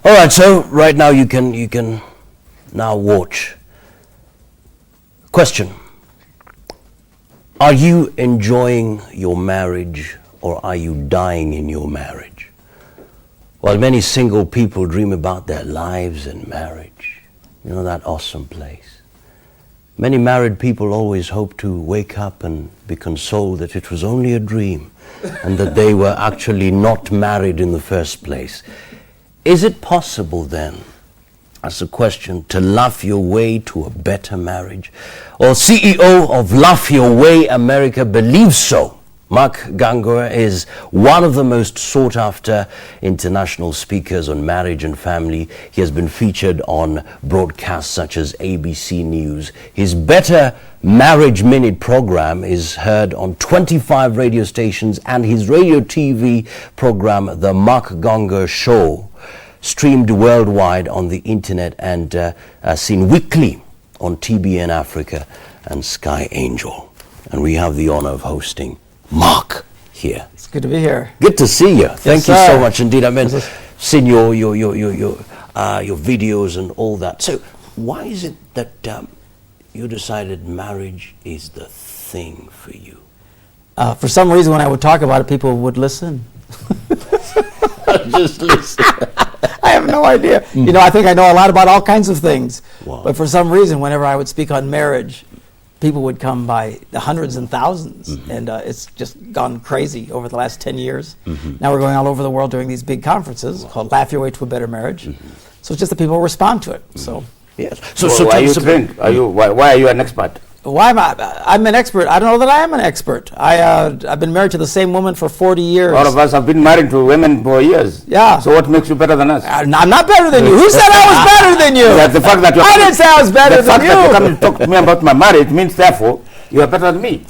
All right, so right now you can now watch. Question: are you enjoying your marriage or are you dying in your marriage? While many single people dream about their lives and marriage, you know, that awesome place. Many married people always hope to wake up and be consoled that it was only a dream and that they were actually not married in the first place. Is it possible then, as a question, to laugh your way to a better marriage? Well, CEO of Laugh Your Way America believes so. Mark Gungor is one of the most sought after international speakers on marriage and family. He has been featured on broadcasts such as ABC News. His Better Marriage Minute program is heard on 25 radio stations, and his radio TV program, The Mark Gungor Show, streamed worldwide on the internet and seen weekly on TBN Africa and Sky Angel. And we have the honor of hosting Mark here. It's good to be here. Good to see you. Thank you so much indeed. I mean, seen your videos and all that. So, why is it that you decided marriage is the thing for you? For some reason, when I would talk about it, people would listen. Just listen. I have no idea. You know, I think I know a lot about all kinds of things. Wow. But for some reason, whenever I would speak on marriage, people would come by the hundreds and thousands, and it's just gone crazy over the last 10 years. Now we're going all over the world doing these big conferences called Laugh Your Way to a Better Marriage. So it's just that people respond to it. So yes. So why are you trained? Why are you an expert? Why am I? I'm an expert. I don't know that I am an expert. I've been married to the same woman for 40 years. All of us have been married to women for years. Yeah. So what makes you better than us? I'm not better than you. Who said I was better than you? That's the fact that I didn't say I was better the than fact that you you. come and talk to me about my marriage means therefore you are better than me.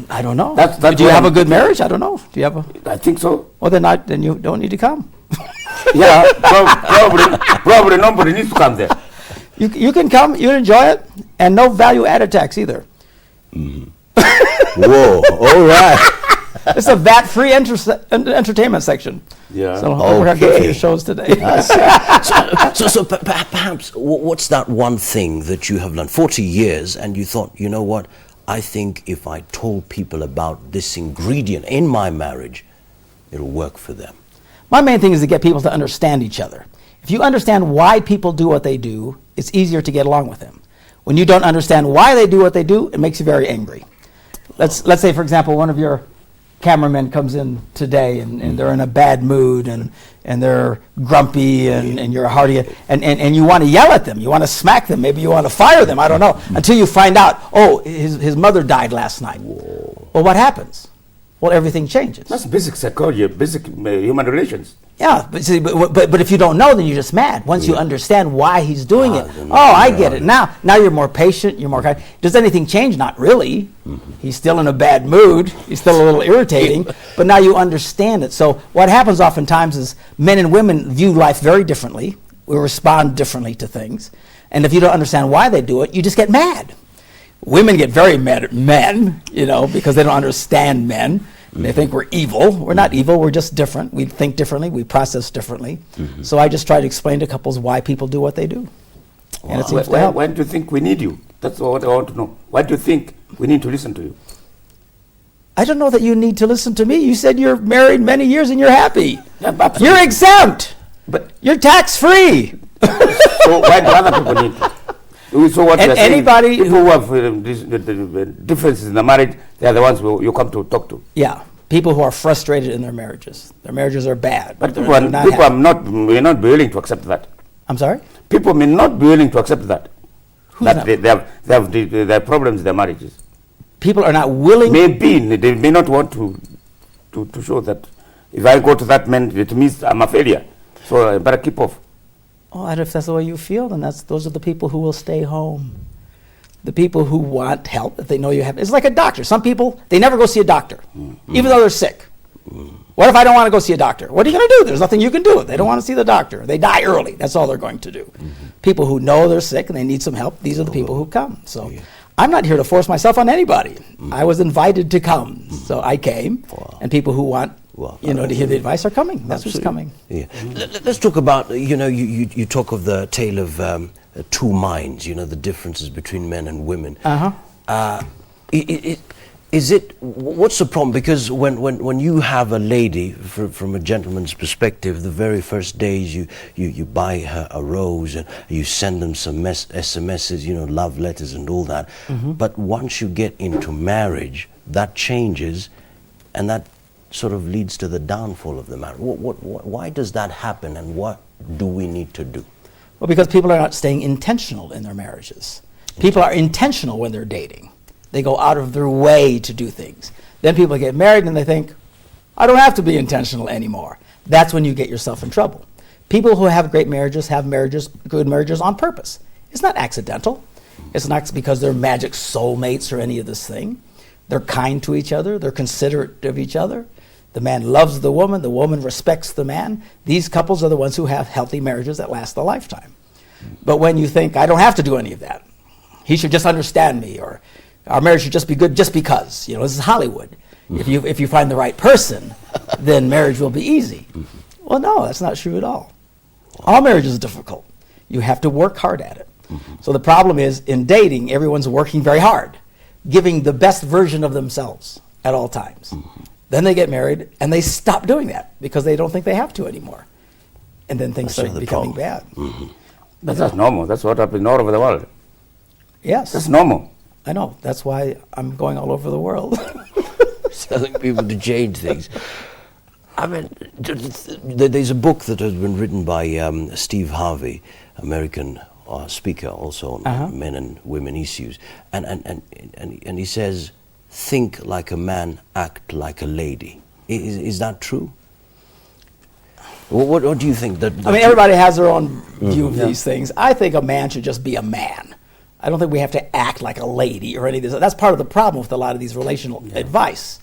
I don't know. That's Do you why have a good marriage? I don't know. Do you have a? I think so. Well, then you don't need to come. Yeah, probably nobody needs to come there. You can come. You enjoy it, and no value-added tax either. Whoa! All right. It's a VAT-free entertainment section. Yeah. So we're going to go through your shows today. So perhaps what's that one thing that you have learned 40 years and you thought, you know what, I think if I told people about this ingredient in my marriage, it'll work for them? My main thing is to get people to understand each other. If you understand why people do what they do, it's easier to get along with them. When you don't understand why they do what they do, it makes you very angry. Let's say, for example, one of your cameramen comes in today and they're in a bad mood and they're grumpy and you're hardy and you want to yell at them, you want to smack them, maybe you want to fire them, I don't know, until you find out, oh, his mother died last night. Whoa. Well, what happens? Well, everything changes. That's basic psychology, basic human relations. Yeah, but if you don't know, then you're just mad. Once you understand why he's doing it, I get it. Now you're more patient, you're more kind. Does anything change? Not really. He's still in a bad mood. He's still a little irritating, but now you understand it. So what happens oftentimes is men and women view life very differently. We respond differently to things. And if you don't understand why they do it, you just get mad. Women get very mad at men, because they don't understand men. They think we're evil. We're not evil. We're just different. We think differently. We process differently. So I just try to explain to couples why people do what they do. Wow. And it seems to help. Why do you think we need you? That's what I want to know. Why do you think we need to listen to you? I don't know that you need to listen to me. You said you're married many years and you're happy. Yeah, you're exempt. But you're tax-free. So why do other people need to? So what you're saying, anybody people who have differences in the marriage, they are the ones who you come to talk to. Yeah, people who are frustrated in their marriages. Their marriages are bad. But people may not be willing to accept that. I'm sorry? People may not be willing to accept that. Who's that not? they have problems in their marriages. People are not willing. Maybe they may not want to show that if I go to that man, it means I'm a failure. So I better keep off. Oh, and if that's the way you feel, then those are the people who will stay home. The people who want help, if they know you have. It's like a doctor. Some people, they never go see a doctor, even though they're sick. What if I don't want to go see a doctor? What are you going to do? There's nothing you can do. They don't want to see the doctor. They die early. That's all they're going to do. People who know they're sick and they need some help, these are the people who come. So I'm not here to force myself on anybody. I was invited to come, so I came. And people who want Well, to hear the advice are coming. That's what's coming. Yeah. Let's talk about, you talk of the tale of two minds, the differences between men and women. What's the problem? Because when you have a lady, from a gentleman's perspective, the very first days you buy her a rose and you send them some SMSs, love letters and all that. But once you get into marriage, that changes, and that sort of leads to the downfall of the marriage. Why does that happen, and what do we need to do? Well, because people are not staying intentional in their marriages. People are intentional when they're dating. They go out of their way to do things. Then people get married and they think, I don't have to be intentional anymore. That's when you get yourself in trouble. People who have great marriages have good marriages on purpose. It's not accidental. It's not because they're magic soulmates or any of this thing. They're kind to each other. They're considerate of each other. The man loves the woman respects the man. These couples are the ones who have healthy marriages that last a lifetime. But when you think, I don't have to do any of that, he should just understand me, or our marriage should just be good just because, this is Hollywood. If you find the right person, then marriage will be easy. Well, no, that's not true at all. All marriage is difficult. You have to work hard at it. So the problem is, in dating, everyone's working very hard, giving the best version of themselves at all times. Then they get married, and they stop doing that because they don't think they have to anymore. And then things start becoming bad. But that's normal. That's what happens all over the world. Yes. That's normal. I know. That's why I'm going all over the world. Telling people to change things. I mean, there's a book that has been written by Steve Harvey, American speaker, also on men and women issues, and he says, "Think like a man, act like a lady." Is that true? What do you think? Everybody has their own view of these things. I think a man should just be a man. I don't think we have to act like a lady or any of this. That's part of the problem with a lot of these relational advice.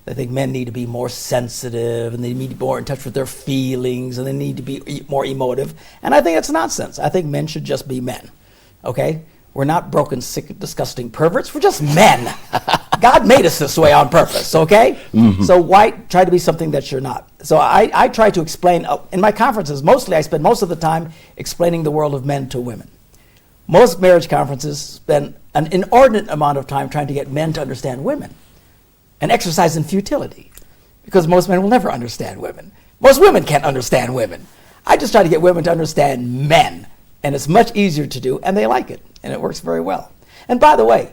I think men need to be more sensitive, and they need to be more in touch with their feelings, and they need to be more emotive. And I think it's nonsense. I think men should just be men. Okay? We're not broken, sick, disgusting perverts. We're just men. God made us this way on purpose, okay? So why try to be something that you're not? So I try to explain, in my conferences, mostly I spend most of the time explaining the world of men to women. Most marriage conferences spend an inordinate amount of time trying to get men to understand women, an exercise in futility, because most men will never understand women. Most women can't understand women. I just try to get women to understand men, and it's much easier to do, and they like it, and it works very well. And by the way,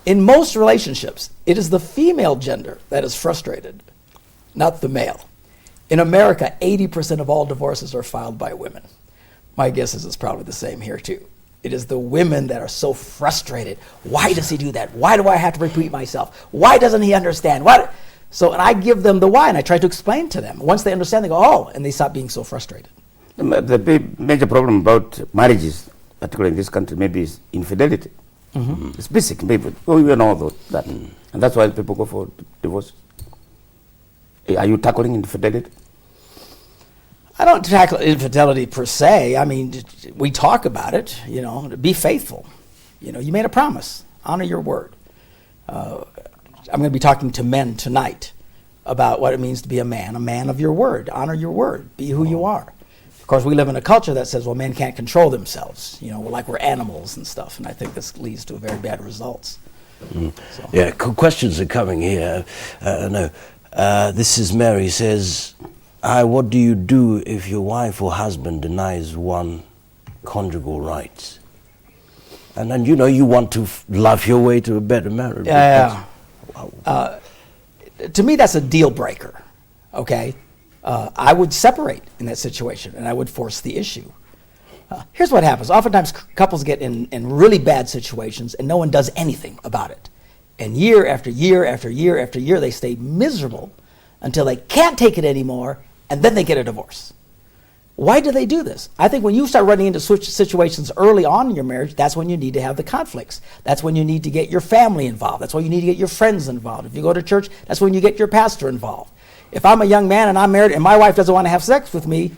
in most relationships, it is the female gender that is frustrated, not the male. In America, 80% of all divorces are filed by women. My guess is it's probably the same here too. It is the women that are so frustrated. Why does he do that? Why do I have to repeat myself? Why doesn't he understand? And I give them the why, and I try to explain to them. Once they understand, they go, oh, and they stop being so frustrated. The big major problem about marriages, particularly in this country, maybe is infidelity. It's basic, people. We know that. And that's why people go for divorce. Are you tackling infidelity? I don't tackle infidelity per se. I mean, we talk about it, be faithful. You made a promise. Honor your word. I'm going to be talking to men tonight about what it means to be a man of your word. Honor your word. Be who you are. Of course, we live in a culture that says, well, men can't control themselves. Like we're animals and stuff. And I think this leads to very bad results. So. Yeah, questions are coming here. This is Mary says, what do you do if your wife or husband denies one conjugal rights? And then, you want to love your way to a better marriage. Yeah. To me, that's a deal breaker, okay? I would separate in that situation, and I would force the issue. Here's what happens. Oftentimes, couples get in really bad situations, and no one does anything about it. And year after year after year after year, they stay miserable until they can't take it anymore, and then they get a divorce. Why do they do this? I think when you start running into situations early on in your marriage, that's when you need to have the conflicts. That's when you need to get your family involved. That's when you need to get your friends involved. If you go to church, that's when you get your pastor involved. If I'm a young man and I'm married and my wife doesn't want to have sex with me,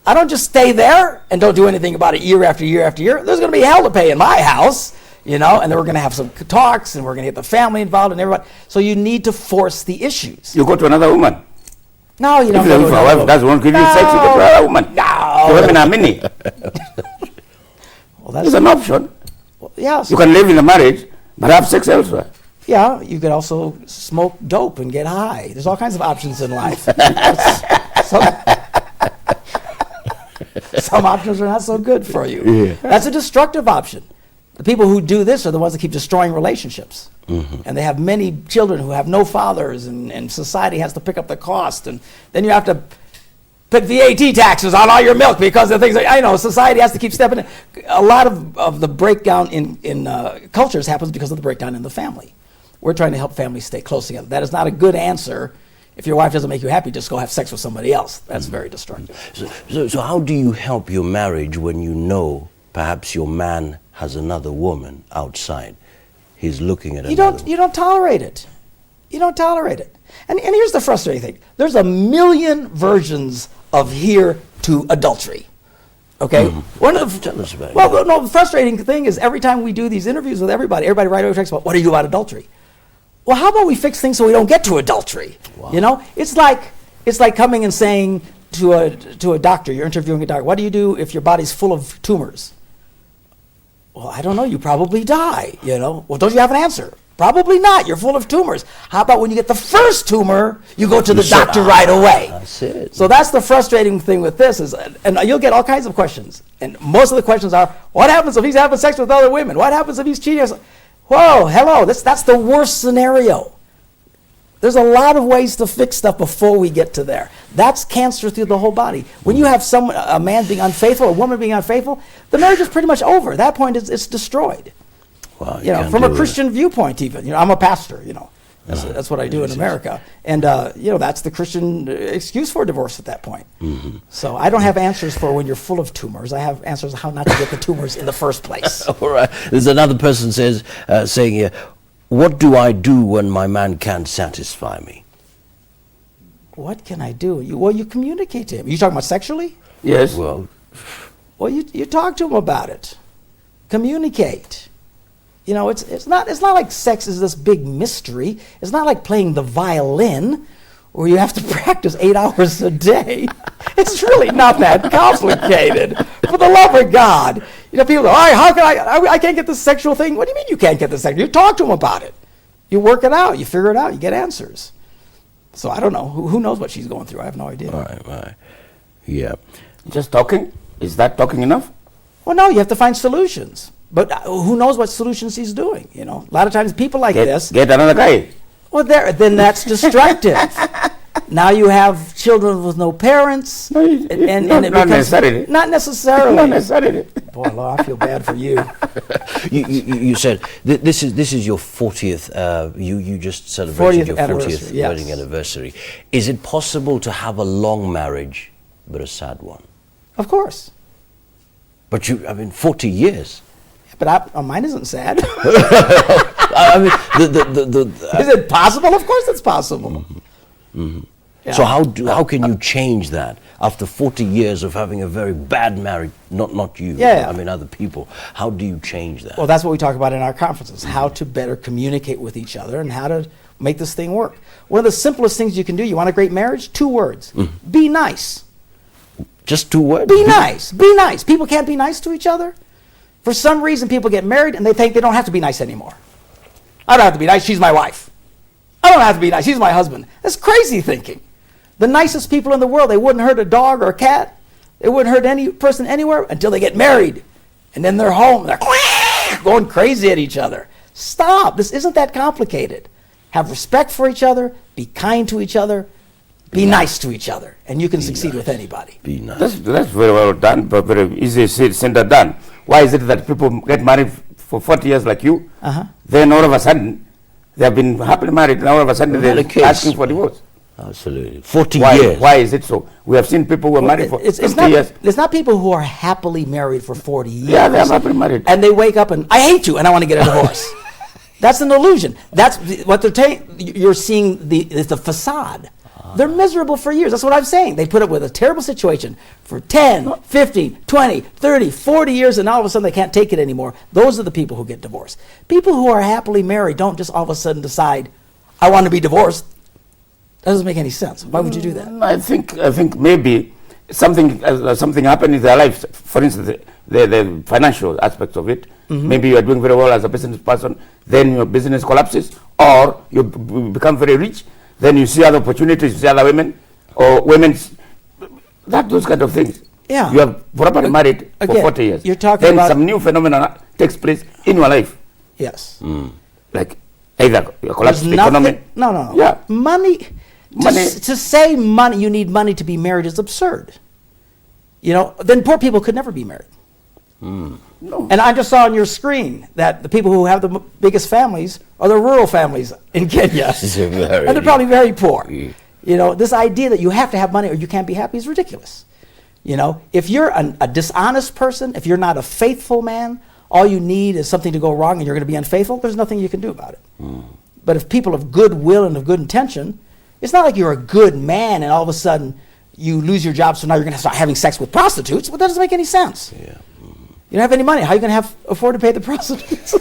I don't just stay there and don't do anything about it year after year after year. There's going to be hell to pay in my house, and then we're going to have some talks, and we're going to get the family involved and everybody. So you need to force the issues. You go to another woman. No, you don't. If a wife doesn't want to give you sex, you go to another woman. No. You have in a mini. Well, that's It's an option. yeah. You can live in a marriage, but have sex elsewhere. Yeah, you could also smoke dope and get high. There's all kinds of options in life. Some options are not so good for you. Yeah. That's a destructive option. The people who do this are the ones that keep destroying relationships. And they have many children who have no fathers, and society has to pick up the cost. And then you have to put VAT taxes on all your milk because of things. I know, society has to keep stepping in. A lot of the breakdown in cultures happens because of the breakdown in the family. We're trying to help families stay close together. That is not a good answer. If your wife doesn't make you happy, just go have sex with somebody else. That's very destructive. So how do you help your marriage when you know perhaps your man has another woman outside? He's looking at another woman. You don't tolerate it. You don't tolerate it. And here's the frustrating thing. There's a million versions of here to adultery. Okay? One of the, Tell us about it. well, no, the frustrating thing is every time we do these interviews with everybody right away talks about, what do you do about adultery? Well, how about we fix things so we don't get to adultery? Wow. You know, it's like coming and saying to a doctor, you're interviewing a doctor, what do you do if your body's full of tumors? Well, I don't know. You probably die. You know. Well, don't you have an answer? Probably not. You're full of tumors. How about when you get the first tumor, you go to the doctor right away? That's it. So that's the frustrating thing with this is, and you'll get all kinds of questions, and most of the questions are, what happens if he's having sex with other women? What happens if he's cheating? Whoa, hello, that's the worst scenario. There's a lot of ways to fix stuff before we get to there. That's cancer through the whole body. When you have a man being unfaithful, a woman being unfaithful, the marriage is pretty much over. At that point, it's destroyed. Wow, You know, can't from a do Christian viewpoint, even. You know, I'm a pastor. You know, that's what I do in America, and you know, that's the Christian excuse for divorce at that point. So I don't have answers for when you're full of tumors. I have answers how not to get the tumors in the first place. All right. There's another person saying here, what do I do when my man can't satisfy me? What can I do? You communicate to him. You talking about sexually? Yes. Well, You talk to him about it. Communicate. You know, it's not like sex is this big mystery. It's not like playing the violin where you have to practice 8 hours a day. It's really not that complicated. For the love of God. You know, people go, how can I can't get the sexual thing. What do you mean you can't get the sexual? You talk to them about it. You work it out. You figure it out. You get answers. So I don't know. Who knows what she's going through? I have no idea. right. Yeah. Just talking? Is that talking enough? Well, no, you have to find solutions. But who knows what solutions he's doing, you know? A lot of times people like this... Get another guy. Well, then that's destructive. Now you have children with no parents. No, and it not becomes, necessarily. Not necessarily. Not necessarily. Boy, Lord, I feel bad for you. You said this is your 40th. You just celebrated 40th your 40th anniversary, yes. wedding anniversary. Is it possible to have a long marriage but a sad one? Of course. But 40 years. But mine isn't sad. I mean, Is it possible? Of course it's possible. Yeah. So how can you change that after 40 years of having a very bad marriage? Not you. Yeah. I mean other people. How do you change that? Well, that's what we talk about in our conferences, how to better communicate with each other and how to make this thing work. One of the simplest things you can do, you want a great marriage? 2 words. Be nice. Just 2 words? Be nice. Be nice. People can't be nice to each other. For some reason, people get married and they think they don't have to be nice anymore. I don't have to be nice. She's my wife. I don't have to be nice. She's my husband. That's crazy thinking. The nicest people in the world, they wouldn't hurt a dog or a cat. They wouldn't hurt any person anywhere until they get married. And then they're home. They're going crazy at each other. Stop. This isn't that complicated. Have respect for each other. Be kind to each other. Be nice to each other. And you can succeed with anybody. Be nice. That's very well done, but very easy said and done. Why is it that people get married for 40 years like you, then all of a sudden, they have been happily married, and all of a sudden they're asking for divorce? Absolutely. 40 Why? years. Why is it so? We have seen people who are married for 50 years. It's not people who are happily married for 40 years. Yeah, they're happily married. And they wake up and, I hate you, and I want to get a divorce. That's an illusion. That's what they're you're seeing is the facade. They're miserable for years. That's what I'm saying. They put up with a terrible situation for 10, 15, 20, 30, 40 years, and all of a sudden they can't take it anymore. Those are the people who get divorced. People who are happily married don't just all of a sudden decide, I want to be divorced. That doesn't make any sense. Why would you do that? I think maybe something happened in their lives. For instance, the financial aspects of it. Maybe you are doing very well as a business person, then your business collapses, or you become very rich, then you see other opportunities, you see other women, or those kind of things. Yeah. You are probably married for 40 years. You're talking then about some new phenomenon takes place in your life. Yes. Like either a collapse of economy. No. Yeah. Money. To say money, you need money to be married is absurd. Then poor people could never be married. No. And I just saw on your screen that the people who have the biggest families are the rural families in Kenya. And they're probably very poor. This idea that you have to have money or you can't be happy is ridiculous. If you're a dishonest person, if you're not a faithful man, all you need is something to go wrong and you're going to be unfaithful, there's nothing you can do about it. But if people of good will and of good intention, it's not like you're a good man and all of a sudden you lose your job, so now you're going to start having sex with prostitutes. Well, that doesn't make any sense. Yeah. You don't have any money. How are you going to afford to pay the prostitutes?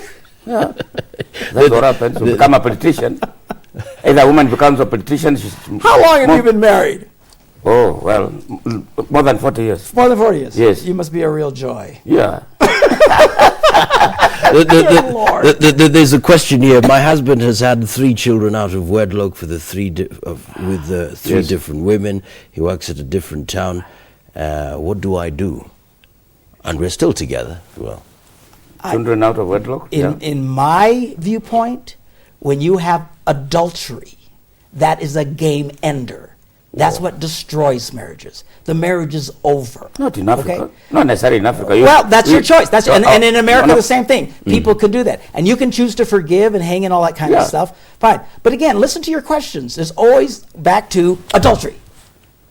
Yeah. That's what happens. You become a politician. Either a woman becomes a politician. How long have you been married? Oh, well, more than 40 years. More than 40 years? Yes. You must be a real joy. Yeah. There's a question here. My husband has had 3 children out of wedlock with three different women. He works at a different town. What do I do? And we're still together. Well, children out of wedlock. In my viewpoint, when you have adultery, that is a game ender. That's what destroys marriages. The marriage is over. Not in Africa. Okay? Not necessarily in Africa. Well, that's your choice. And in America, the same thing. People can do that. And you can choose to forgive and hang in all that kind of stuff. Fine. But again, listen to your questions. There's always back to adultery.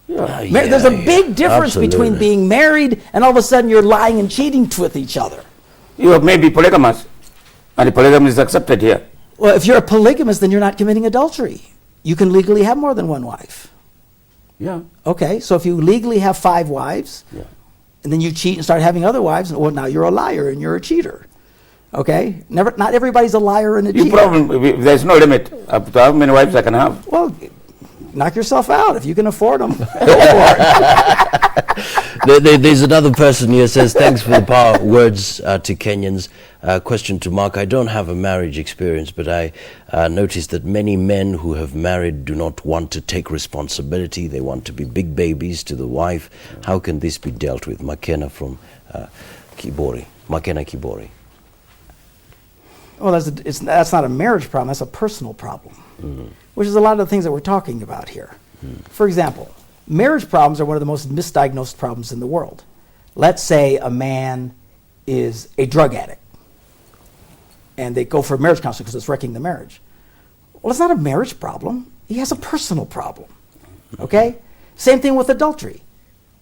There's a big difference between being married and all of a sudden you're lying and cheating with each other. You may be polygamous, and the polygamy is accepted here. Well, if you're a polygamist, then you're not committing adultery. You can legally have more than one wife. Yeah. Okay, so if you legally have 5 wives, and then you cheat and start having other wives, well, now you're a liar and you're a cheater. Okay? Not everybody's a liar and a cheater. There's no limit up to how many wives I can have. Well, knock yourself out if you can afford them. Go for it. There's another person here says, thanks for the power words to Kenyans. Question to Mark. I don't have a marriage experience, but I noticed that many men who have married do not want to take responsibility. They want to be big babies to the wife. How can this be dealt with? Makena from Kibori. Makena Kibori. Well, that's not a marriage problem. That's a personal problem. Which is a lot of the things that we're talking about here. For example, marriage problems are one of the most misdiagnosed problems in the world. Let's say a man is a drug addict and they go for marriage counseling because it's wrecking the marriage. Well, it's not a marriage problem. He has a personal problem. Okay? Same thing with adultery.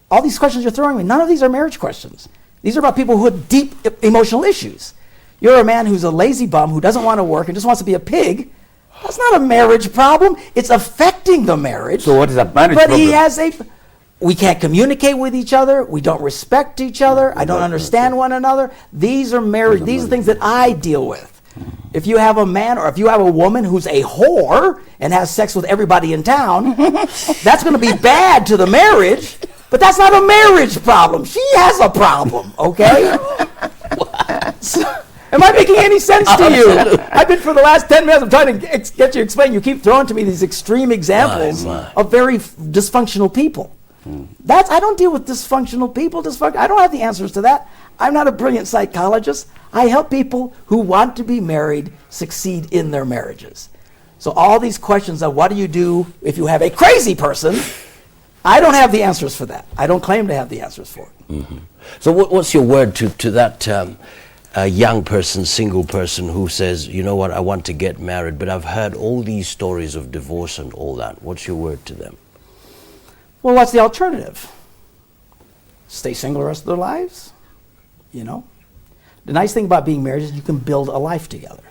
All these questions you're throwing me, none of these are marriage questions. These are about people who have deep emotional issues. You're a man who's a lazy bum who doesn't want to work and just wants to be a pig. That's not a marriage problem. It's affecting the marriage. So what is a marriage problem? But we can't communicate with each other. We don't respect each other. I don't understand one another. These are marriage. These are things that I deal with. If you have a man or if you have a woman who's a whore and has sex with everybody in town, that's going to be bad to the marriage. But that's not a marriage problem. She has a problem, okay? Am I making any sense to you? I've been for the last 10 minutes, I'm trying to get you to explain. You keep throwing to me these extreme examples of very dysfunctional people. I don't deal with dysfunctional people. I don't have the answers to that. I'm not a brilliant psychologist. I help people who want to be married succeed in their marriages. So all these questions of what do you do if you have a crazy person, I don't have the answers for that. I don't claim to have the answers for it. So what's your word to that young person, single person who says, you know what, I want to get married, but I've heard all these stories of divorce and all that. What's your word to them? Well, what's the alternative? Stay single the rest of their lives? You know? The nice thing about being married is you can build a life together.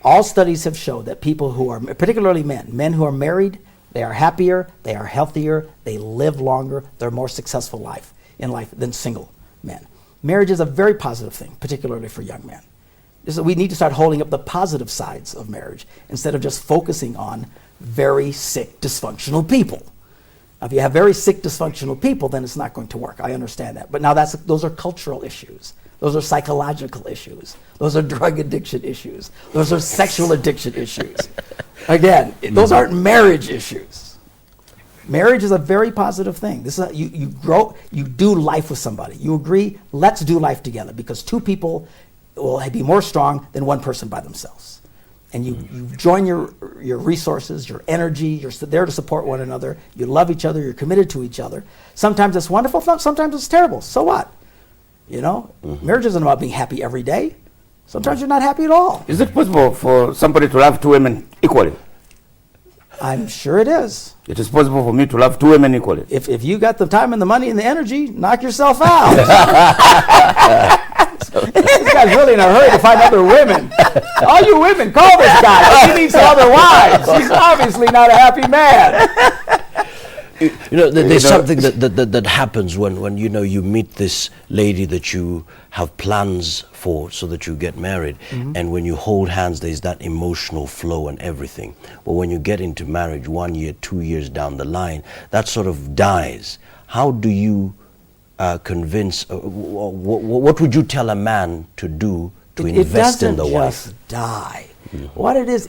All studies have shown that people who are, particularly men who are married, they are happier, they are healthier, they live longer, they're more successful in life than single men. Marriage is a very positive thing, particularly for young men. We need to start holding up the positive sides of marriage instead of just focusing on very sick, dysfunctional people. Now, if you have very sick, dysfunctional people, then it's not going to work. I understand that. But now those are cultural issues. Those are psychological issues. Those are drug addiction issues. Those are sexual addiction issues. Again, those aren't marriage issues. Marriage is a very positive thing. This is you grow, you do life with somebody. You agree, let's do life together, because two people will be more strong than one person by themselves. And you join your resources, your energy, you're there to support one another, you love each other, you're committed to each other. Sometimes it's wonderful, sometimes it's terrible. So what? You know, marriage isn't about being happy every day. Sometimes you're not happy at all. Is it possible for somebody to love two women equally? I'm sure it is. It is possible for me to love two women equally. If you got the time and the money and the energy, knock yourself out. This guy's really in a hurry to find other women. All you women, call this guy. He needs some other wives. He's obviously not a happy man. You know, there's something that happens when you meet this lady that you have plans for so that you get married, and when you hold hands, there's that emotional flow and everything. But when you get into marriage 1 year, 2 years down the line, that sort of dies. How do you convince, what would you tell a man to do to invest in the wife? It doesn't just die. What it is